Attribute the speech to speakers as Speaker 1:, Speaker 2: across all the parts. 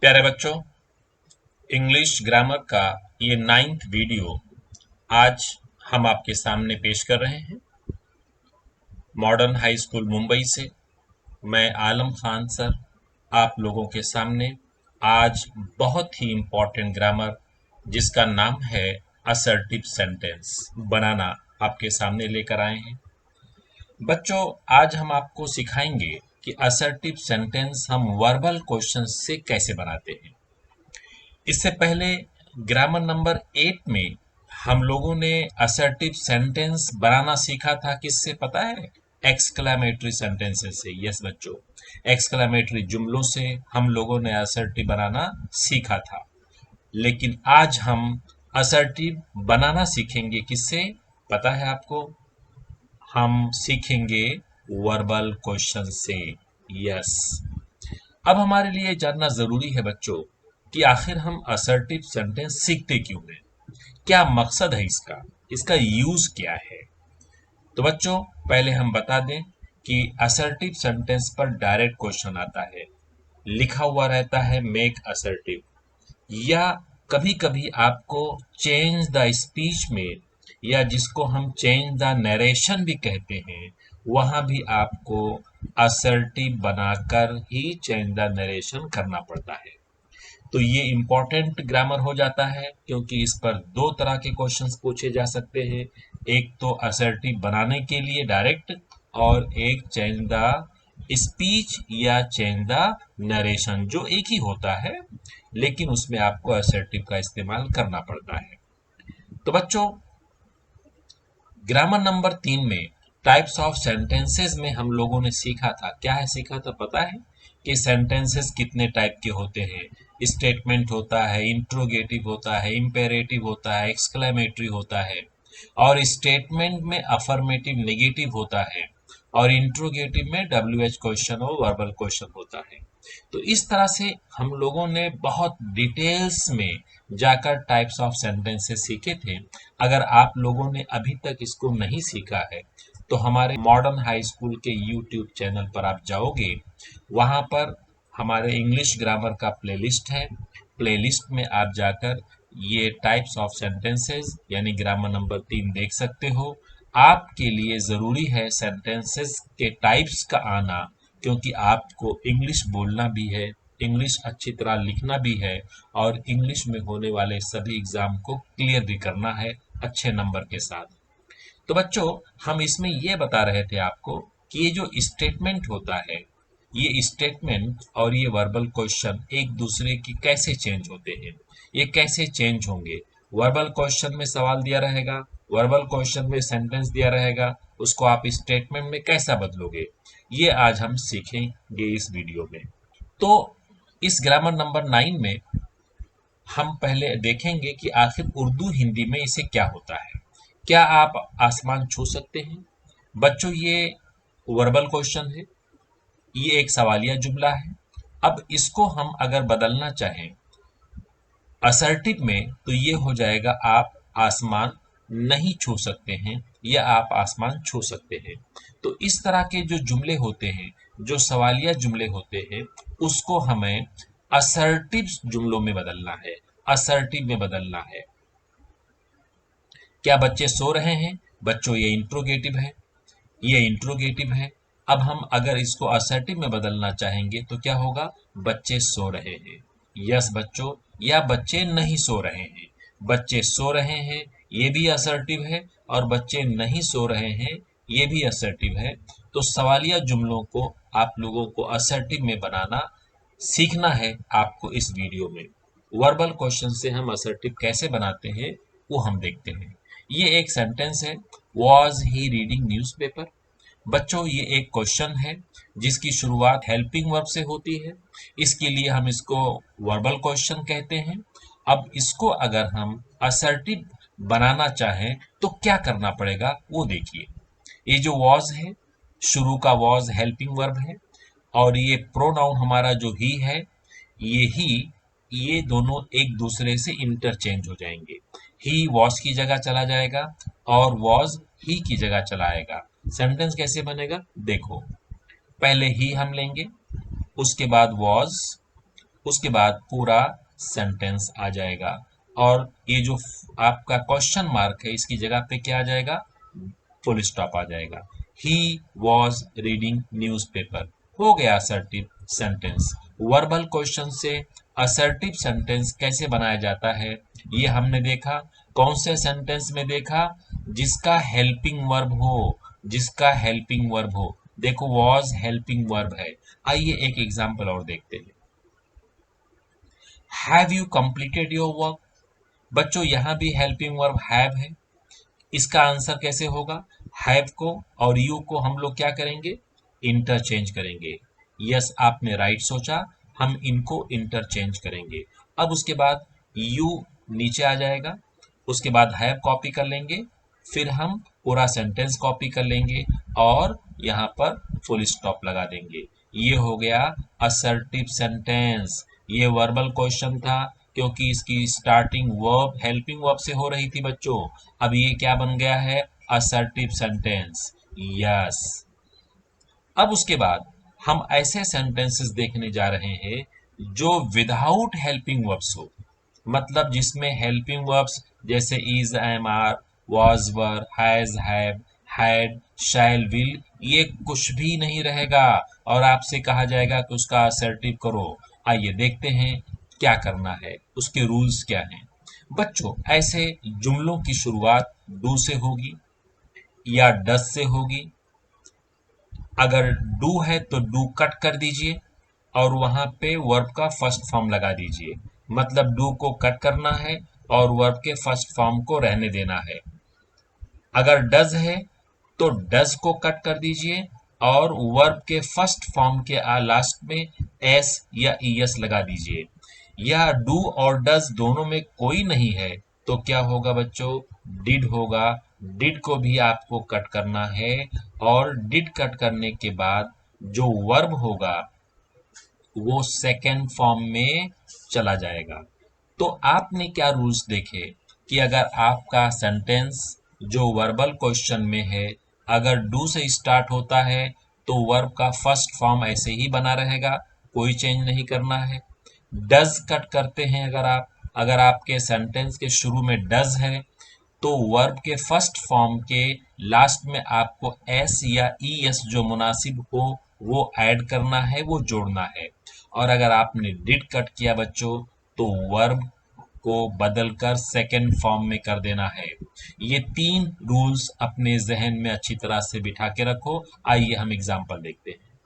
Speaker 1: प्यारे बच्चों, English grammar का ये 9th वीडियो आज हम आपके सामने पेश कर रहे हैं। मॉडर्न हाई स्कूल मुंबई से मैं आलम खान सर आप लोगों के सामने आज बहुत ही इम्पोर्टेंट ग्रामर जिसका नाम है असर्टिव सेंटेंस बनाना आपके सामने लेकर आए हैं। बच्चों, आज हम आपको सिखाएंगे कि असर्टिव सेंटेंस हम वर्बल क्वेश्चन से कैसे बनाते हैं। इससे पहले ग्रामर नंबर 8 में हम लोगों ने असर्टिव सेंटेंस बनाना सीखा था। किससे पता है? एक्सक्लेमेटरी सेंटेंसेस से। यस बच्चों, एक्सक्लेमेटरी जुमलों से हम लोगों ने असर्टिव बनाना सीखा था। लेकिन आज हम असर्टिव बनाना सीखेंगे किससे? पता है आपको? हम सीखेंगे वर्बल क्वेश्चन से। यस, अब हमारे लिए जानना जरूरी है बच्चों कि आखिर हम असर्टिव सेंटेंस सीखते क्यों हैं, क्या मकसद है इसका, इसका यूज क्या है। तो बच्चों, पहले हम बता दें कि असर्टिव सेंटेंस पर डायरेक्ट क्वेश्चन आता है, लिखा हुआ रहता है मेक असर्टिव, या कभी कभी आपको चेंज द स्पीच में, या जिसको हम चेंज द नरेशन भी कहते हैं, वहां भी आपको असर्टिव बनाकर ही चेंज द नरेशन करना पड़ता है। तो ये इंपॉर्टेंट ग्रामर हो जाता है क्योंकि इस पर दो तरह के क्वेश्चंस पूछे जा सकते हैं, एक तो असर्टिव बनाने के लिए डायरेक्ट, और एक चेंज द स्पीच या चेंज द नरेशन, जो एक ही होता है लेकिन उसमें आपको असर्टिव का इस्तेमाल करना पड़ता है। तो बच्चों, ग्रामर नंबर 3 में टाइप्स ऑफ सेंटेंसेस में हम लोगों ने सीखा था, क्या है सीखा था पता है? कि सेंटेंसेस कितने टाइप के होते हैं। स्टेटमेंट होता है, इंट्रोगेटिव होता है, इंपेरेटिव होता है, एक्सक्लेमेटरी होता है, और स्टेटमेंट में अफर्मेटिव नेगेटिव होता है, और इंट्रोगेटिव में WH क्वेश्चन और वर्बल क्वेश्चन होता है। तो इस तरह से हम लोगों ने बहुत डिटेल्स में जाकर टाइप्स ऑफ सेंटेंसेस सीखे थे। अगर आप लोगों ने अभी तक इसको नहीं सीखा है तो हमारे मॉडर्न हाई स्कूल के यूट्यूब चैनल पर आप जाओगे, वहां पर हमारे इंग्लिश ग्रामर का प्लेलिस्ट है। प्लेलिस्ट में आप जाकर ये टाइप्स ऑफ सेंटेंसेस यानी ग्रामर नंबर 3 देख सकते हो। आपके लिए जरूरी है सेंटेंसेस के टाइप्स का आना, क्योंकि आपको इंग्लिश बोलना भी है, इंग्लिश अच्छी तरह लिखना भी है, और इंग्लिश में होने वाले सभी एग्जाम को क्लियर भी करना है अच्छे नंबर के साथ। तो बच्चों, हम इसमें ये बता रहे थे आपको कि ये जो स्टेटमेंट होता है, ये स्टेटमेंट और ये वर्बल क्वेश्चन एक दूसरे की कैसे चेंज होते हैं, ये कैसे चेंज होंगे। वर्बल क्वेश्चन में सवाल दिया रहेगा, वर्बल क्वेश्चन में सेंटेंस दिया रहेगा, उसको आप स्टेटमेंट में कैसा बदलोगे, ये आज हम सीखेंगे इस वीडियो में। तो इस ग्रामर नंबर 9 में हम पहले देखेंगे कि आखिर उर्दू हिंदी में इसे क्या होता है। क्या आप आसमान छू सकते हैं? बच्चों, ये वर्बल क्वेश्चन है, ये एक सवालिया जुमला है। अब इसको हम अगर बदलना चाहें असर्टिव में तो ये हो जाएगा आप आसमान नहीं छू सकते हैं, या आप आसमान छू सकते हैं। तो इस तरह के जो जुमले होते हैं, जो सवालिया जुमले होते हैं, उसको हमें असर्टिव जुमलों में बदलना है, असर्टिव में बदलना है। क्या बच्चे सो रहे हैं? बच्चों, ये इंट्रोगेटिव है, ये इंट्रोगेटिव है। अब हम अगर इसको असर्टिव में बदलना चाहेंगे तो क्या होगा? बच्चे सो रहे हैं। यस बच्चों, या बच्चे नहीं सो रहे हैं। बच्चे सो रहे हैं ये भी असर्टिव है, और बच्चे नहीं सो रहे हैं ये भी असर्टिव है। तो सवालिया जुमलों को आप लोगों को असर्टिव में बनाना सीखना है आपको इस वीडियो में। वर्बल क्वेश्चन से हम असर्टिव कैसे बनाते हैं वो हम देखते हैं। ये एक सेंटेंस है, वॉज ही रीडिंग न्यूज़पेपर। बच्चों, ये एक क्वेश्चन है जिसकी शुरुआत हेल्पिंग वर्ब से होती है, इसके लिए हम इसको वर्बल क्वेश्चन कहते हैं। अब इसको अगर हम असर्टिव बनाना चाहें तो क्या करना पड़ेगा वो देखिए। ये जो वॉज है, शुरू का वॉज हेल्पिंग वर्ब है, और ये प्रोनाउन हमारा जो ही है, ये ही ये दोनों एक दूसरे से इंटरचेंज हो जाएंगे। ही वॉज की जगह चला जाएगा और वॉज ही की जगह चला आएगा। सेंटेंस कैसे बनेगा देखो, पहले ही हम लेंगे, उसके बाद वॉज, उसके बाद पूरा सेंटेंस आ जाएगा, और ये जो आपका क्वेश्चन मार्क है इसकी जगह पे क्या आ जाएगा, फुल स्टॉप आ जाएगा। ही वॉज रीडिंग न्यूज़पेपर, हो गया असर्टिव सेंटेंस। वर्बल क्वेश्चन से असर्टिव सेंटेंस कैसे बनाया जाता है ये हमने देखा। कौन से सेंटेंस में देखा, जिसका हेल्पिंग वर्ब हो, जिसका हेल्पिंग वर्ब हो। देखो वॉज हेल्पिंग वर्ब है। आइए एक एग्जांपल और देखते हैं। Have you completed your work, बच्चों यहां भी हेल्पिंग वर्ब हैव है। इसका आंसर कैसे होगा, हैव को और यू को हम लोग क्या करेंगे, इंटरचेंज करेंगे। यस आपने राइट सोचा, हम इनको इंटरचेंज करेंगे। अब उसके बाद यू नीचे आ जाएगा, उसके बाद हैव कॉपी कर लेंगे, फिर हम पूरा सेंटेंस कॉपी कर लेंगे और यहाँ पर फुल स्टॉप लगा देंगे। ये हो गया असर्टिव सेंटेंस। ये वर्बल क्वेश्चन था क्योंकि इसकी स्टार्टिंग वर्ब हेल्पिंग वर्ब से हो रही थी बच्चों। अब ये क्या बन गया है, असर्टिव सेंटेंस। यस। अब उसके बाद हम ऐसे सेंटेंसेस देखने जा रहे हैं जो विदाउट हेल्पिंग वर्ब्स हो, मतलब जिसमें हेल्पिंग वर्ब्स जैसे is, am, are, was, were, has, have, had, shall, will, ये कुछ भी नहीं रहेगा और आपसे कहा जाएगा कि उसका असर्टिव करो। आइए देखते हैं क्या करना है, उसके रूल्स क्या हैं। बच्चों ऐसे जुमलों की शुरुआत डू से होगी या डस से होगी। अगर डू है तो डू कट कर दीजिए और वहां पे वर्ब का फर्स्ट फॉर्म लगा दीजिए, मतलब डू को कट करना है और वर्ब के फर्स्ट फॉर्म को रहने देना है। अगर डज है तो डज को कट कर दीजिए और वर्ब के फर्स्ट फॉर्म के लास्ट में एस या ईएस लगा दीजिए। या डू और डज दोनों में कोई नहीं है तो क्या होगा बच्चों, डिड होगा। डिड को भी आपको कट करना है और डिड कट करने के बाद जो वर्ब होगा वो सेकेंड फॉर्म में चला जाएगा। तो आपने क्या रूल्स देखे कि अगर आपका सेंटेंस जो वर्बल क्वेश्चन में है अगर डू से स्टार्ट होता है तो वर्ब का फर्स्ट फॉर्म ऐसे ही बना रहेगा, कोई चेंज नहीं करना है। डज कट करते हैं अगर आपके सेंटेंस के शुरू में डज है तो वर्ब के फर्स्ट फॉर्म के लास्ट में आपको एस या ई एस जो मुनासिब हो वो ऐड करना है, वो जोड़ना है। और अगर आपने डिड कट किया बच्चों तो वर्ब को बदलकर सेकेंड फॉर्म में कर देना है। ये 3 रूल्स अपने जहन में अच्छी तरह से बिठा के रखो। आइए हम एग्जांपल देखते हैं।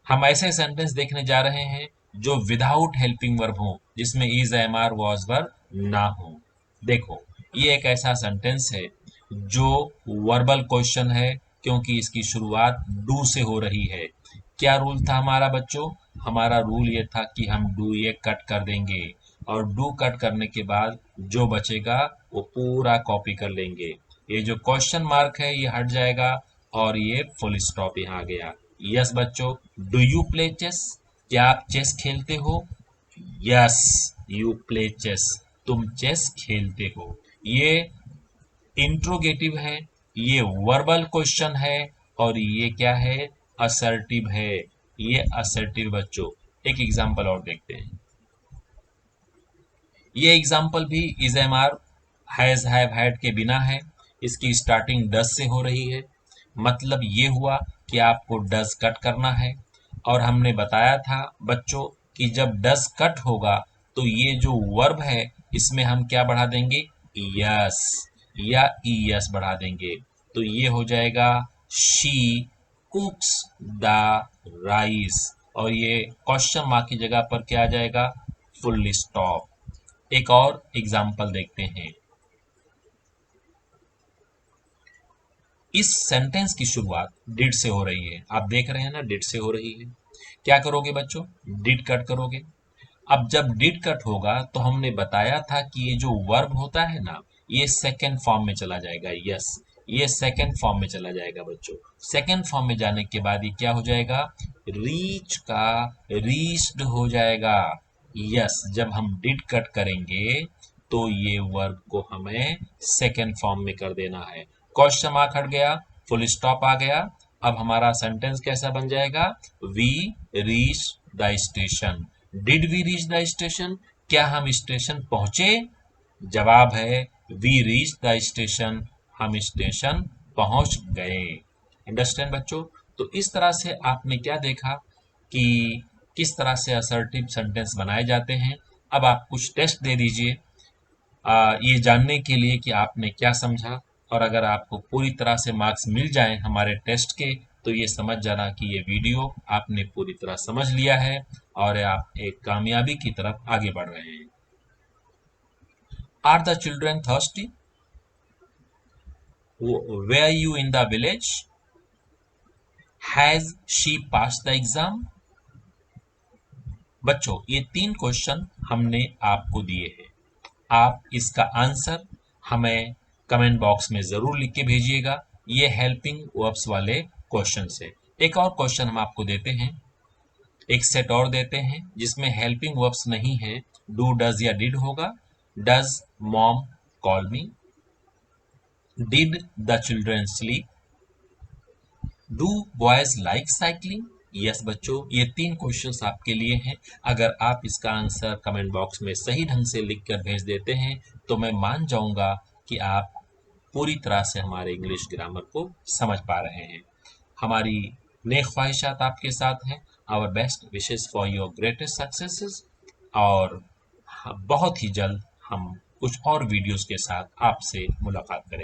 Speaker 1: हम ऐसे सेंटेंस देखने जा रहे हैं जो विदाउट हेल्पिंग वर्ब हो, जिसमें इज, एम, आर, वॉज, वर ना हो। देखो ये एक ऐसा सेंटेंस है जो वर्बल क्वेश्चन है क्योंकि इसकी शुरुआत डू से हो रही है। क्या रूल था हमारा बच्चों, हमारा रूल ये था कि हम डू ये कट कर देंगे और डू कट करने के बाद जो बचेगा वो पूरा कॉपी कर लेंगे। ये जो क्वेश्चन मार्क है ये हट जाएगा और ये फुल स्टॉप यहाँ आ गया। यस बच्चों, डू यू प्ले चेस, क्या आप चेस खेलते हो। यस यू प्ले चेस, तुम चेस खेलते हो। ये इंट्रोगेटिव है, ये वर्बल क्वेश्चन है और ये क्या है, असर्टिव है। ये असर्टिव बच्चों। एक एग्जांपल और देखते हैं। ये एग्जांपल भी is, am, are, has, have, had के बिना है। इसकी स्टार्टिंग डज से हो रही है, मतलब ये हुआ कि आपको डज कट करना है। और हमने बताया था बच्चों कि जब डज कट होगा तो ये जो वर्ब है इसमें हम क्या बढ़ा देंगे, यस या ईएस बढ़ा देंगे। तो ये हो जाएगा शी कुक्स द राइस और ये क्वेश्चन मार्क की जगह पर क्या आ जाएगा, फुल स्टॉप। एक और एग्जाम्पल देखते हैं। इस सेंटेंस की शुरुआत डिड से हो रही है, आप देख रहे हैं ना डिड से हो रही है। क्या करोगे बच्चों, डिड कट करोगे। अब जब डिड कट होगा तो हमने बताया था कि ये जो वर्ब होता है ना ये सेकेंड फॉर्म में चला जाएगा। यस ये सेकेंड फॉर्म में चला जाएगा बच्चों। सेकेंड फॉर्म में जाने के बाद ये क्या हो जाएगा, रीच का रीच्ड हो जाएगा। यस, जब हम डिड कट करेंगे तो ये वर्ब को हमें सेकेंड फॉर्म में कर देना है। क्वेश्चन मार्क हट गया, फुल स्टॉप आ गया। अब हमारा सेंटेंस कैसा बन जाएगा? We reach the station. Did we reach the station? क्या हम स्टेशन पहुंचे? जवाब है वी रीच द स्टेशन, हम स्टेशन पहुंच गए। अंडरस्टैंड बच्चों? तो इस तरह से आपने क्या देखा कि किस तरह से असर्टिव सेंटेंस बनाए जाते हैं। अब आप कुछ टेस्ट दे दीजिए ये जानने के लिए कि आपने क्या समझा, और अगर आपको पूरी तरह से मार्क्स मिल जाएं हमारे टेस्ट के, तो ये समझ जाना कि ये वीडियो आपने पूरी तरह समझ लिया है और आप एक कामयाबी की तरफ आगे बढ़ रहे हैं। Are the children thirsty? Were you in the village? Has she pass the exam? बच्चों, ये 3 क्वेश्चन हमने आपको दिए हैं। आप इसका आंसर हमें कमेंट बॉक्स में जरूर लिख के भेजिएगा। ये हेल्पिंग वर्ब्स वाले क्वेश्चन से। एक और क्वेश्चन हम आपको देते हैं, एक सेट और देते हैं जिसमें हेल्पिंग वर्ब्स नहीं है, डू डज या डिड होगा। Does mom call me? Did the children sleep? Do boys like cycling? Yes बच्चों, ये 3 क्वेश्चंस आपके लिए हैं। अगर आप इसका आंसर कमेंट बॉक्स में सही ढंग से लिखकर भेज देते हैं तो मैं मान जाऊंगा कि आप पूरी तरह से हमारे इंग्लिश ग्रामर को समझ पा रहे हैं। हमारी नेक ख्वाहिशात आपके साथ हैं। Our best wishes for your greatest successes. और बहुत ही जल्द हम कुछ और वीडियोस के साथ आपसे मुलाकात करेंगे।